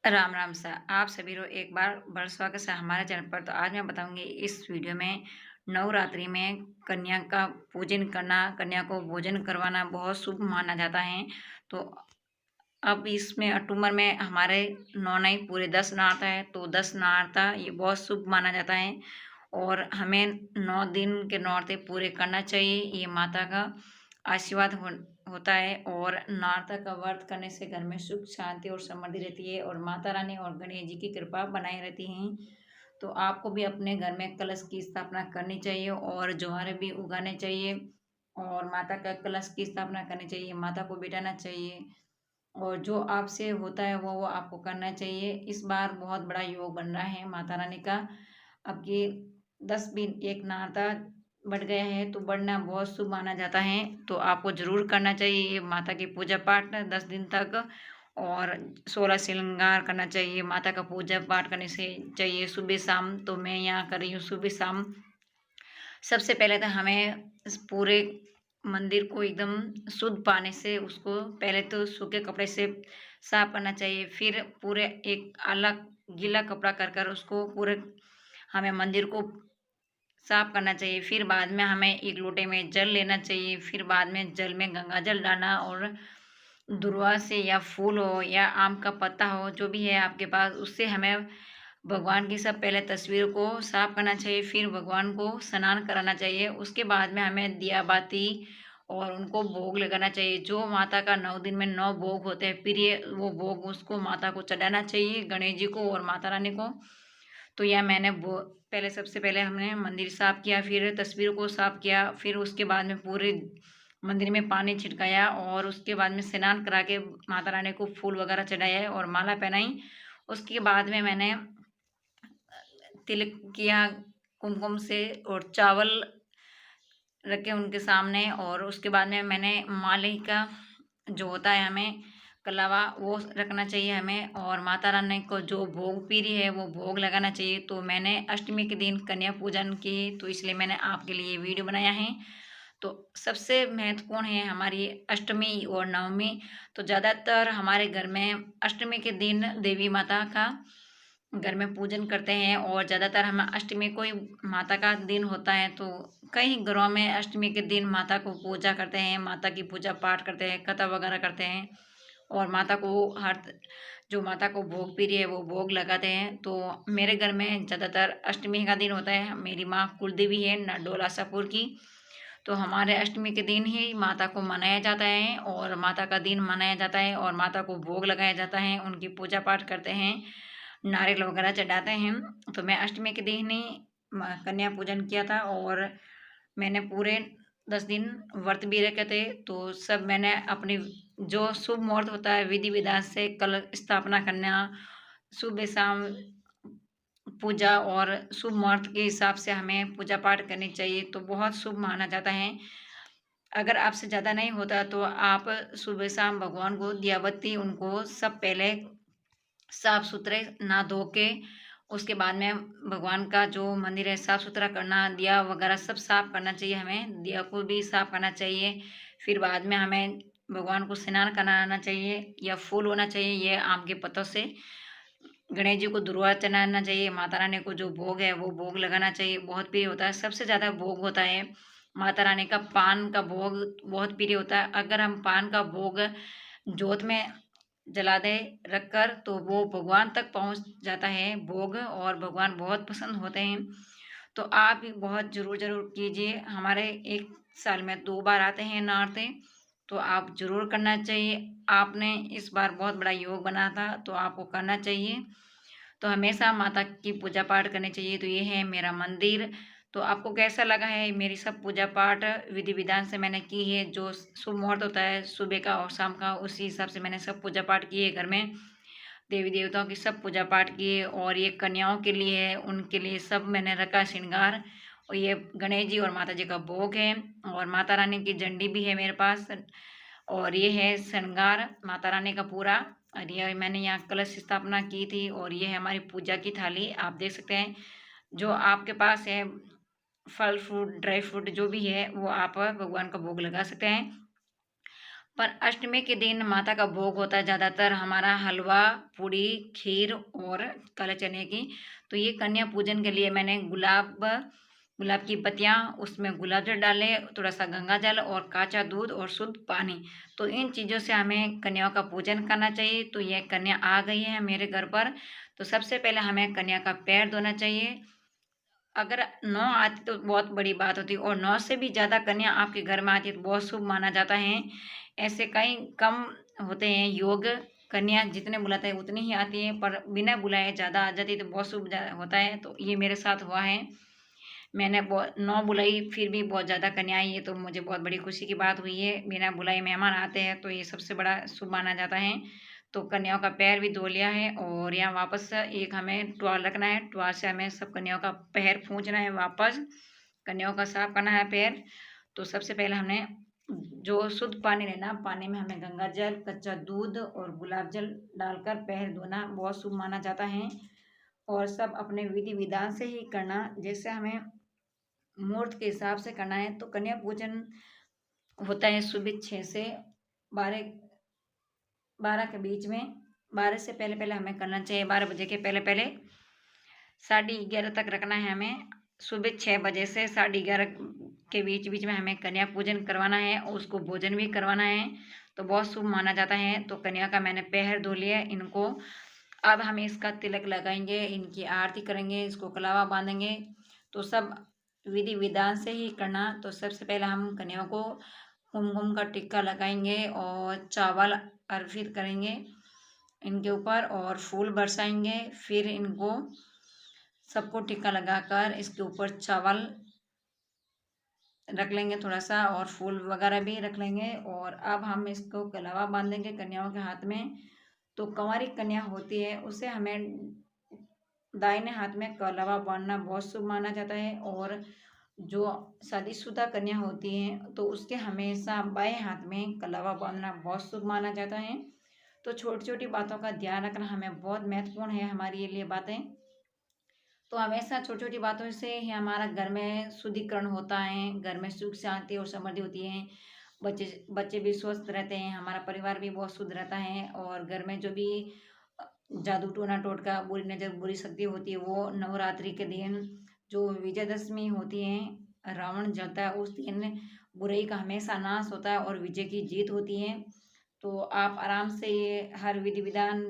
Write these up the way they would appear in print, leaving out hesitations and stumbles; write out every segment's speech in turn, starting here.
राम राम सा आप सभी को एक बार बड़ा स्वागत है हमारे चैनल पर। तो आज मैं बताऊंगी इस वीडियो में नवरात्रि में कन्या का पूजन करना, कन्या को भोजन करवाना बहुत शुभ माना जाता है। तो अब इसमें अक्टूबर में हमारे नौ नहीं पूरे 10 नराता है, तो 10 नराता ये बहुत शुभ माना जाता है और हमें 9 दिन के नौरते पूरे करना चाहिए। ये माता का आशीर्वाद होता है और नवरात्र का व्रत करने से घर में सुख शांति और समृद्धि रहती है और माता रानी और गणेश जी की कृपा बनाई रहती है। तो आपको भी अपने घर में कलश की स्थापना करनी चाहिए और ज्वारे भी उगाने चाहिए और माता का कलश की स्थापना करनी चाहिए, माता को बिठाना चाहिए और जो आपसे होता है वो आपको करना चाहिए। इस बार बहुत बड़ा योग बन रहा है माता रानी का। अब ये 10 दिन एक नाता बढ़ गया है तो बढ़ना बहुत शुभ माना जाता है। तो आपको ज़रूर करना चाहिए ये माता की पूजा पाठ 10 दिन तक और 16 श्रृंगार करना चाहिए। माता का पूजा पाठ करने से चाहिए सुबह शाम। तो मैं यहाँ कर रही हूँ सुबह शाम। सबसे पहले तो हमें इस पूरे मंदिर को एकदम शुद्ध पानी से उसको पहले तो सूखे कपड़े से साफ करना चाहिए। फिर पूरे एक अलग गीला कपड़ा कर उसको पूरे हमें मंदिर को साफ करना चाहिए। फिर बाद में हमें एक लोटे में जल लेना चाहिए। फिर बाद में जल में गंगा जल डालना और दुर्वा से या फूल हो या आम का पत्ता हो जो भी है आपके पास, उससे हमें भगवान की सब पहले तस्वीर को साफ करना चाहिए। फिर भगवान को स्नान कराना चाहिए। उसके बाद में हमें दिया बाती और उनको भोग लगाना चाहिए। जो माता का 9 दिन में 9 भोग होते हैं प्रिय, वो भोग उसको माता को चढ़ाना चाहिए, गणेश जी को और माता रानी को। तो यह मैंने वो पहले सबसे पहले हमने मंदिर साफ किया, फिर तस्वीरों को साफ किया, फिर उसके बाद में पूरे मंदिर में पानी छिड़काया और उसके बाद में स्नान करा के माता रानी को फूल वगैरह चढ़ाया और माला पहनाई। उसके बाद में मैंने तिलक किया कुमकुम से और चावल रखे उनके सामने और उसके बाद में मैंने माले का जो होता है हमें कलावा वो रखना चाहिए हमें और माता रानी को जो भोग पीरी है वो भोग लगाना चाहिए। तो मैंने अष्टमी के दिन कन्या पूजन की, तो इसलिए मैंने आपके लिए वीडियो बनाया है। तो सबसे महत्वपूर्ण है हमारी अष्टमी और नवमी। तो ज़्यादातर हमारे घर में अष्टमी के दिन देवी माता का घर में पूजन करते हैं और ज़्यादातर हम अष्टमी को ही माता का दिन होता है। तो कई घरों में अष्टमी के दिन माता को पूजा करते हैं, माता की पूजा पाठ करते हैं, कथा वगैरह करते हैं और माता को हर जो माता को भोग पीरी है वो भोग लगाते हैं। तो मेरे घर में ज़्यादातर अष्टमी का दिन होता है। मेरी माँ कुलदेवी है नरडोल आशापुर की, तो हमारे अष्टमी के दिन ही माता को मनाया जाता है और माता का दिन मनाया जाता है और माता को भोग लगाया जाता है, उनकी पूजा पाठ करते हैं, नारियल वगैरह चढ़ाते हैं। तो मैं अष्टमी के दिन ही कन्या पूजन किया था और मैंने पूरे 10 दिन व्रत भी रखे थे। तो सब मैंने अपनी जो शुभ मुहूर्त होता है विधि विधान से कल स्थापना करना, सुबह शाम पूजा और शुभ मुहूर्त के हिसाब से हमें पूजा पाठ करनी चाहिए, तो बहुत शुभ माना जाता है। अगर आपसे ज़्यादा नहीं होता तो आप सुबह शाम भगवान को दिया बत्ती उनको सब पहले साफ सुथरे नहा धो के उसके बाद में भगवान का जो मंदिर है साफ सुथरा करना, दिया वगैरह सब साफ करना चाहिए, हमें दिया को भी साफ करना चाहिए। फिर बाद में हमें भगवान को स्नान कराना चाहिए या फूल होना चाहिए ये आम के पत्तों से, गणेश जी को दुर्वा चढ़ाना चाहिए, माता रानी को जो भोग है वो भोग लगाना चाहिए, बहुत प्रिय होता है। सबसे ज़्यादा भोग होता है माता रानी का पान का भोग, बहुत प्रिय होता है। अगर हम पान का भोग जोत में जला दे रखकर तो वो भगवान तक पहुंच जाता है भोग और भगवान बहुत पसंद होते हैं। तो आप भी बहुत ज़रूर कीजिए। हमारे एक साल में 2 बार आते हैं नवरात्रे, तो आप ज़रूर करना चाहिए। आपने इस बार बहुत बड़ा योग बना था तो आपको करना चाहिए। तो हमेशा माता की पूजा पाठ करनी चाहिए। तो ये है मेरा मंदिर। तो आपको कैसा लगा है मेरी सब पूजा पाठ विधि विधान से मैंने की है, जो शुभ मुहूर्त होता है सुबह का और शाम का उसी हिसाब से मैंने सब पूजा पाठ की है घर में। देवी देवताओं की सब पूजा पाठ किए और ये कन्याओं के लिए है, उनके लिए सब मैंने रखा श्रृंगार। और ये गणेश जी और माता जी का भोग है और माता रानी की झंडी भी है मेरे पास और ये है श्रृंगार माता रानी का पूरा। और ये मैंने यहाँ कलश स्थापना की थी और ये है हमारी पूजा की थाली, आप देख सकते हैं। जो आपके पास है फल फ्रूट ड्राई फ्रूट जो भी है वो आप भगवान का भोग लगा सकते हैं। पर अष्टमी के दिन माता का भोग होता है ज़्यादातर हमारा हलवा, पूड़ी, खीर और काले चने की। तो ये कन्या पूजन के लिए मैंने गुलाब की पत्तियाँ, उसमें गुलाब जल डाले, थोड़ा-सा गंगा जल और काचा दूध और शुद्ध पानी। तो इन चीज़ों से हमें कन्याओं का पूजन करना चाहिए। तो ये कन्या आ गई है मेरे घर पर, तो सबसे पहले हमें कन्या का पैर धोना चाहिए। अगर 9 आती तो बहुत बड़ी बात होती और 9 से भी ज़्यादा कन्या आपके घर में आती है तो बहुत शुभ माना जाता है। ऐसे कई कम होते हैं योग, कन्या जितने बुलाते हैं उतनी ही आती है, पर बिना बुलाए ज़्यादा आ जाती है तो बहुत शुभ होता है। तो ये मेरे साथ हुआ है। मैंने 9 बुलाई फिर भी बहुत ज़्यादा कन्या आई, ये तो मुझे बहुत बड़ी खुशी की बात हुई है। बिना बुलाए मेहमान आते हैं तो ये सबसे बड़ा शुभ माना जाता है। तो कन्याओं का पैर भी धो लिया है और यहाँ वापस एक हमें टुवाल रखना है। टुवाल से हमें सब कन्याओं का पैर पोंछना है, वापस कन्याओं का साफ करना है पैर। तो सबसे पहले हमने जो शुद्ध पानी लेना, पानी में हमें गंगा जल, कच्चा दूध और गुलाब जल डालकर पैर धोना बहुत शुभ माना जाता है। और सब अपने विधि विधान से ही करना, जैसे हमें मुहूर्त के हिसाब से करना है। तो कन्या पूजन होता है सुबह 6 से 12 12 के बीच में। 12 से पहले पहले हमें करना चाहिए, 12 बजे के पहले पहले 11:30 तक रखना है हमें। सुबह 6 बजे से 11:30 के बीच बीच में हमें कन्या पूजन करवाना है और उसको भोजन भी करवाना है। तो बहुत शुभ माना जाता है। तो कन्या का मैंने पैर धो लिया इनको। अब हम इसका तिलक लगाएंगे, इनकी आरती करेंगे, इसको कलावा बांधेंगे। तो सब विधि विधान से ही करना। तो सबसे पहले हम कन्याओं को कुमकुम का टिक्का लगाएंगे और चावल अर्पित करेंगे इनके ऊपर और फूल बरसाएंगे। फिर इनको सबको टिक्का लगाकर इसके ऊपर चावल रख लेंगे थोड़ा सा और फूल वगैरह भी रख लेंगे। और अब हम इसको कलावा बांधेंगे कन्याओं के हाथ में। तो कंवारी कन्या होती है उसे हमें दाहिने हाथ में कलावा बांधना बहुत शुभ माना जाता है। और जो शादीशुदा कन्या होती है तो उसके हमेशा बाएं हाथ में कलावा बांधना बहुत शुभ माना जाता है। तो छोटी छोटी बातों का ध्यान रखना हमें बहुत महत्वपूर्ण है हमारे लिए बातें। तो हमेशा छोटी छोटी बातों से ही हमारा घर में शुद्धिकरण होता है, घर में सुख शांति और समृद्धि होती है। बच्चे बच्चे भी स्वस्थ रहते हैं, हमारा परिवार भी बहुत शुद्ध रहता है। और घर में जो भी जादू टोना टोटका बुरी नज़र बुरी शक्ति होती है वो नवरात्रि के दिन जो विजयदशमी होती है, रावण जलता है, उस दिन बुराई का हमेशा नाश होता है और विजय की जीत होती है। तो आप आराम से ये हर विधि विधान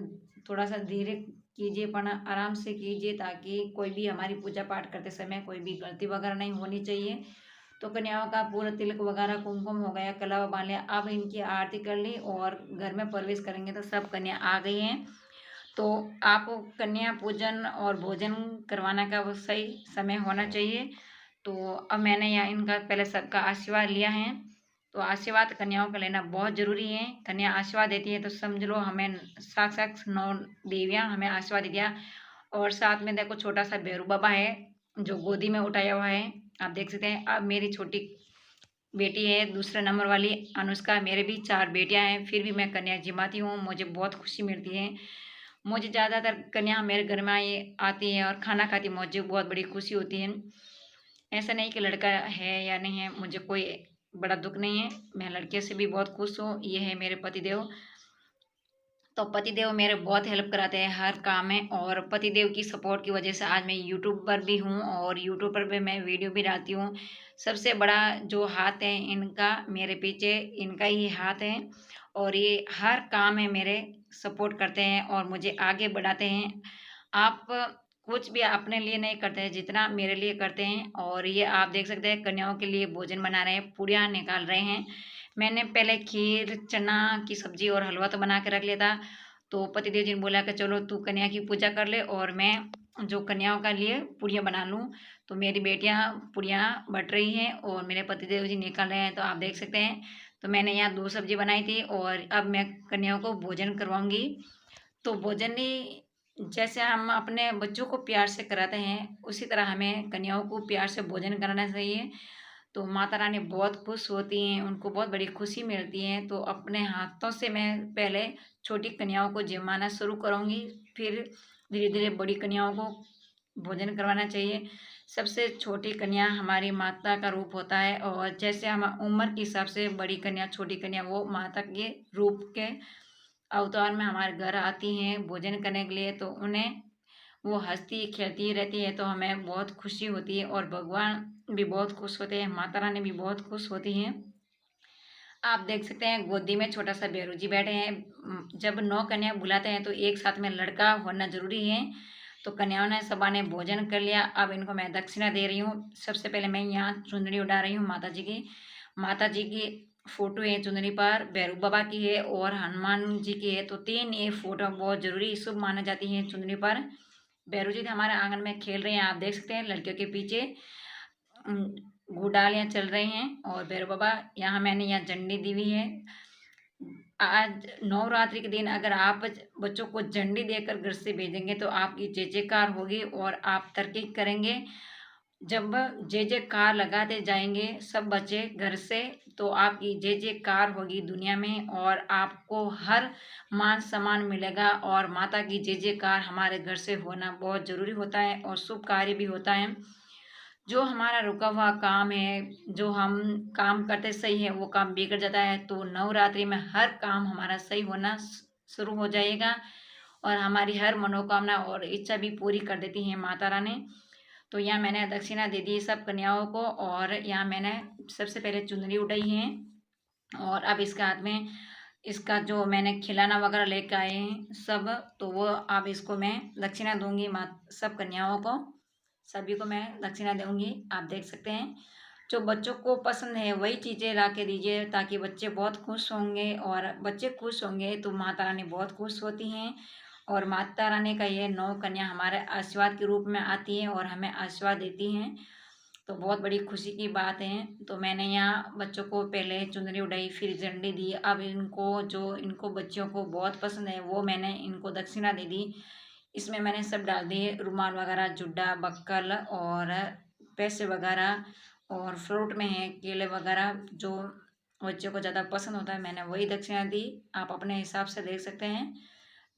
थोड़ा सा धीरे कीजिए, पर आराम से कीजिए ताकि कोई भी हमारी पूजा पाठ करते समय कोई भी गलती वगैरह नहीं होनी चाहिए। तो कन्याओं का पूरा तिलक वगैरह कुमकुम हो गया, कलावा बांध लिया, अब इनकी आरती कर ली और घर में प्रवेश करेंगे। तो सब कन्या आ गई हैं। तो आपको कन्या पूजन और भोजन करवाने का वो सही समय होना चाहिए। तो अब मैंने यहाँ इनका पहले सबका आशीर्वाद लिया है। तो आशीर्वाद कन्याओं का लेना बहुत जरूरी है। कन्या आशीर्वाद देती है तो समझ लो हमें साक्षात 9 देवियाँ हमें आशीर्वाद दिया। और साथ में देखो छोटा सा भैरू बाबा है जो गोदी में उठाया हुआ है, आप देख सकते हैं। अब मेरी छोटी बेटी है दूसरे नंबर वाली अनुष्का, मेरे भी 4 बेटियां हैं, फिर भी मैं कन्या जिमाती हूँ, मुझे बहुत खुशी मिलती है। मुझे ज़्यादातर कन्या मेरे घर में आती है और खाना खाती है, मुझे बहुत बड़ी खुशी होती है। ऐसा नहीं कि लड़का है या नहीं है, मुझे कोई बड़ा दुख नहीं है, मैं लड़के से भी बहुत खुश हूँ। ये है मेरे पतिदेव। तो पतिदेव मेरे बहुत हेल्प कराते हैं हर काम में और पतिदेव की सपोर्ट की वजह से आज मैं यूट्यूब पर भी हूँ और यूट्यूब पर भी मैं वीडियो भी डालती हूँ। सबसे बड़ा जो हाथ है इनका मेरे पीछे, इनका ही हाथ है और ये हर काम में मेरे सपोर्ट करते हैं और मुझे आगे बढ़ाते हैं। आप कुछ भी अपने लिए नहीं करते हैं जितना मेरे लिए करते हैं। और ये आप देख सकते हैं कन्याओं के लिए भोजन बना रहे हैं, पूड़ियाँ निकाल रहे हैं। मैंने पहले खीर, चना की सब्जी और हलवा तो बना के रख लिया था। तो पतिदेव जी ने बोला कि चलो तू कन्या की पूजा कर ले और मैं जो कन्याओं का लिए पूड़ियाँ बना लूँ। तो मेरी बेटियाँ पूड़ियाँ बट रही हैं और मेरे पतिदेव जी निकाल रहे हैं, तो आप देख सकते हैं। तो मैंने यहाँ 2 सब्जी बनाई थी और अब मैं कन्याओं को भोजन करवाऊँगी। तो भोजन ही जैसे हम अपने बच्चों को प्यार से कराते हैं उसी तरह हमें कन्याओं को प्यार से भोजन कराना चाहिए। तो माता रानी बहुत खुश होती हैं, उनको बहुत बड़ी खुशी मिलती है। तो अपने हाथों से मैं पहले छोटी कन्याओं को जिमाना शुरू करूँगी, फिर धीरे धीरे बड़ी कन्याओं को भोजन करवाना चाहिए। सबसे छोटी कन्या हमारी माता का रूप होता है, और जैसे हम उम्र के हिसाब से बड़ी कन्या, छोटी कन्या वो माता के रूप के अवतार में हमारे घर आती हैं भोजन करने के लिए, तो उन्हें वो हँसती खेलती रहती है तो हमें बहुत खुशी होती है, और भगवान भी बहुत खुश होते हैं, माता रानी भी बहुत खुश होती हैं। आप देख सकते हैं गोदी में छोटा सा भैरू जी बैठे हैं। जब 9 कन्या बुलाते हैं तो एक साथ में लड़का होना जरूरी है। तो कन्याओं ने सबा ने भोजन कर लिया। अब इनको मैं दक्षिणा दे रही हूँ। सबसे पहले मैं यहाँ चुंदड़ी उड़ा रही हूँ माता जी की। माता जी की फोटो है चुंदड़ी पर, भैरू बाबा की है और हनुमान जी की है। तो 3 ये फोटो बहुत जरूरी शुभ माना जाती है चुंदड़ी पर। भैरू जी हमारे आंगन में खेल रहे हैं, आप देख सकते हैं लड़कियों के पीछे गुडालियाँ चल रही हैं। और भैरव बाबा यहाँ मैंने यहाँ झंडी दी हुई है। आज नवरात्रि के दिन अगर आप बच्चों को झंडी देकर घर से भेजेंगे तो आपकी जय जयकार होगी और आप तरक्की करेंगे। जब जय जयकार लगाते जाएंगे सब बच्चे घर से, तो आपकी जय जयकार होगी दुनिया में और आपको हर मान सम्मान मिलेगा। और माता की जय जयकार हमारे घर से होना बहुत जरूरी होता है और शुभ कार्य भी होता है। जो हमारा रुका हुआ काम है, जो हम काम करते सही है वो काम बिगड़ जाता है, तो नवरात्रि में हर काम हमारा सही होना शुरू हो जाएगा और हमारी हर मनोकामना और इच्छा भी पूरी कर देती है माता रानी। तो यहाँ मैंने दक्षिणा दे दी सब कन्याओं को, और यहाँ मैंने सबसे पहले चुनरी उठाई है और अब इसके हाथ में इसका जो मैंने खिलाना वगैरह लेकर आए हैं सब, तो वो अब इसको मैं दक्षिणा दूंगी सब कन्याओं को। सभी को मैं दक्षिणा दूंगी। आप देख सकते हैं जो बच्चों को पसंद है वही चीज़ें ला के दीजिए, ताकि बच्चे बहुत खुश होंगे, और बच्चे खुश होंगे तो माता रानी बहुत खुश होती हैं। और माता रानी का ये 9 कन्या हमारे आशीर्वाद के रूप में आती है और हमें आशीर्वाद देती हैं, तो बहुत बड़ी खुशी की बात है। तो मैंने यहाँ बच्चों को पहले चुनरी उड़ाई, फिर झंडी दी। अब इनको जो इनको बच्चों को बहुत पसंद है वो मैंने इनको दक्षिणा दे दी। इसमें मैंने सब डाल दिए, रुमाल वगैरह, जुड्डा, बक्कल और पैसे वगैरह, और फ्रूट में है केले वगैरह, जो बच्चों को ज़्यादा पसंद होता है मैंने वही दक्षिणा दी। आप अपने हिसाब से देख सकते हैं।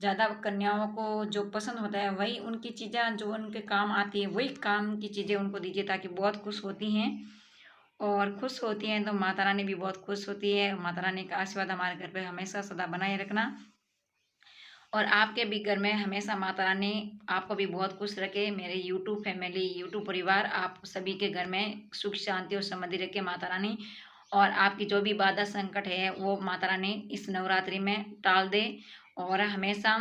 ज़्यादा कन्याओं को जो पसंद होता है वही उनकी चीज़ें जो उनके काम आती है वही काम की चीज़ें उनको दीजिए, ताकि बहुत खुश होती हैं। और खुश होती हैं तो माता रानी भी बहुत खुश होती है। माता रानी का आशीर्वाद हमारे घर पे हमेशा सदा बनाए रखना, और आपके भी घर में हमेशा माता रानी आपको भी बहुत खुश रखे। मेरे यूट्यूब फैमिली, यूट्यूब परिवार, आप सभी के घर में सुख शांति और समृद्धि रखे माता रानी। और आपकी जो भी बाधा संकट है वो माता रानी इस नवरात्रि में टाल दे, और हमेशा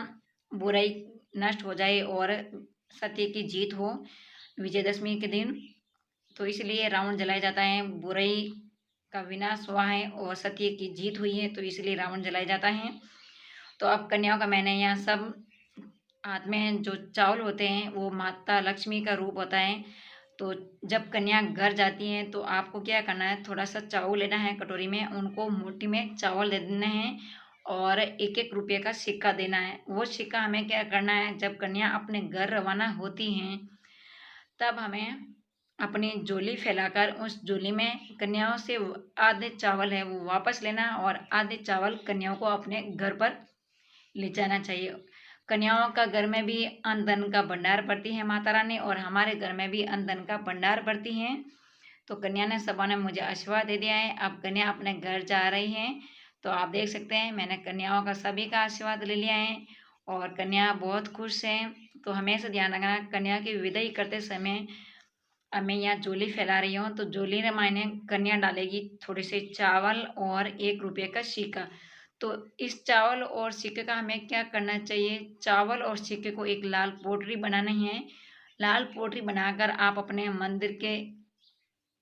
बुराई नष्ट हो जाए और सत्य की जीत हो विजयदशमी के दिन। तो इसलिए रावण जलाया जाता है, बुराई का विनाश हुआ है और सत्य की जीत हुई है, तो इसलिए रावण जलाया जाता है। तो अब कन्याओं का मैंने यहाँ सब हाथ में जो चावल होते हैं वो माता लक्ष्मी का रूप होता है। तो जब कन्या घर जाती हैं तो आपको क्या करना है, थोड़ा सा चावल लेना है कटोरी में, उनको मुट्ठी में चावल दे देना है और 1-1 रुपये का सिक्का देना है। वो सिक्का हमें क्या करना है, जब कन्या अपने घर रवाना होती हैं तब हमें अपनी झोली फैलाकर उस झोली में कन्याओं से आधे चावल है वो वापस लेना, और आधे चावल कन्याओं को अपने घर पर ले जाना चाहिए। कन्याओं का घर में भी अन्न धन का भंडार भरती है माता रानी, और हमारे घर में भी अन्न धन का भंडार भरती हैं। तो कन्या ने सबा ने मुझे आशीर्वाद दे दिया है। अब कन्या अपने घर जा रही है, तो आप देख सकते हैं मैंने कन्याओं का सभी का आशीर्वाद ले लिया है और कन्या बहुत खुश है। तो हमेशा ध्यान रखना कन्या की विदाई करते समय, अब मैं यहाँ झोली फैला रही हूँ तो झोली में मैंने कन्या डालेगी थोड़े से चावल और 1 रुपये का सिक्का। तो इस चावल और सिक्के का हमें क्या करना चाहिए, चावल और सिक्के को एक लाल पोटली बनानी है। लाल पोटली बनाकर आप अपने मंदिर के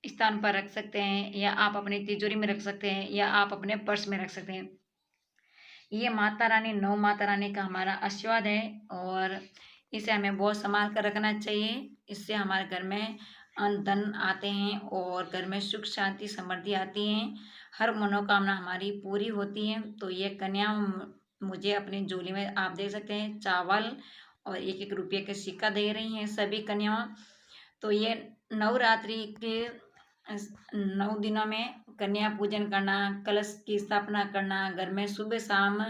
स्थान पर रख सकते हैं, या आप अपनी तिजोरी में रख सकते हैं, या आप अपने पर्स में रख सकते हैं। ये माता रानी, नौ माता रानी का हमारा आशीर्वाद है, और इसे हमें बहुत संभाल कर रखना चाहिए। इससे हमारे घर में अन्न धन आते हैं और घर में सुख शांति समृद्धि आती है, हर मनोकामना हमारी पूरी होती है। तो ये कन्या मुझे अपनी झोली में आप देख सकते हैं चावल और 1-1 रुपये का सिक्का दे रही हैं सभी कन्याओं। तो ये नवरात्रि के 9 दिनों में कन्या पूजन करना, कलश की स्थापना करना, घर में सुबह शाम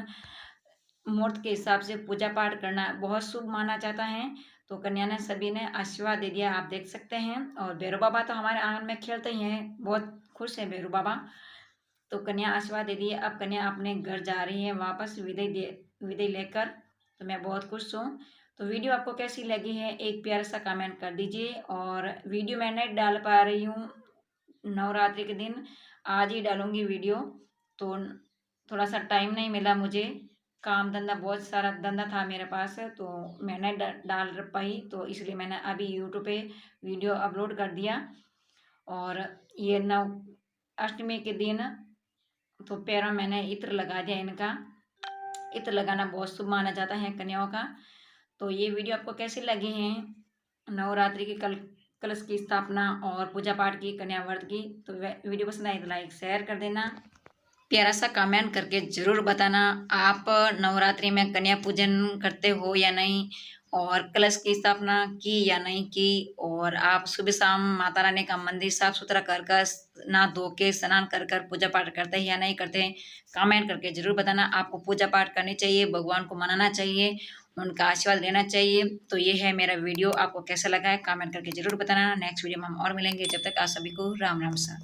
मुहूर्त के हिसाब से पूजा पाठ करना बहुत शुभ माना जाता है। तो कन्या ने सभी ने आशीर्वाद दे दिया, आप देख सकते हैं। और भैरव बाबा तो हमारे आंगन में खेलते ही हैं, बहुत खुश हैं भैरव बाबा। तो कन्या आशीर्वाद दे दी है, अब कन्या अपने घर जा रही है वापस विदाई लेकर। तो मैं बहुत खुश हूँ। तो वीडियो आपको कैसी लगी है एक प्यारा सा कमेंट कर दीजिए। और वीडियो मैं नहीं डाल पा रही हूँ नवरात्रि के दिन, आज ही डालूंगी वीडियो। तो थोड़ा सा टाइम नहीं मिला मुझे, काम धंधा बहुत सारा धंधा था मेरे पास, तो मैं नहीं डाल पाई। तो इसलिए मैंने अभी यूट्यूब पे वीडियो अपलोड कर दिया। और ये नव अष्टमी के दिन तो पैरों में मैंने इत्र लगा दिया इनका। इत्र लगाना बहुत शुभ माना जाता है कन्याओं का। तो ये वीडियो आपको कैसी लगी है नवरात्रि की कलश की स्थापना और पूजा पाठ की, कन्या व्रत की। तो वीडियो पसंद आए तो लाइक शेयर कर देना, प्यारा सा कमेंट करके ज़रूर बताना आप नवरात्रि में कन्या पूजन करते हो या नहीं, और कलश की स्थापना की या नहीं की, और आप सुबह शाम माता रानी का मंदिर साफ सुथरा कर कर नहा धो के स्नान कर कर पूजा पाठ करते हैं या नहीं करते हैं। कमेंट करके ज़रूर बताना। आपको पूजा पाठ करनी चाहिए, भगवान को मनाना चाहिए, उनका आशीर्वाद लेना चाहिए। तो ये है मेरा वीडियो, आपको कैसा लगा है कमेंट करके ज़रूर बताना। नेक्स्ट वीडियो में हम और मिलेंगे, जब तक आप सभी को राम राम सा।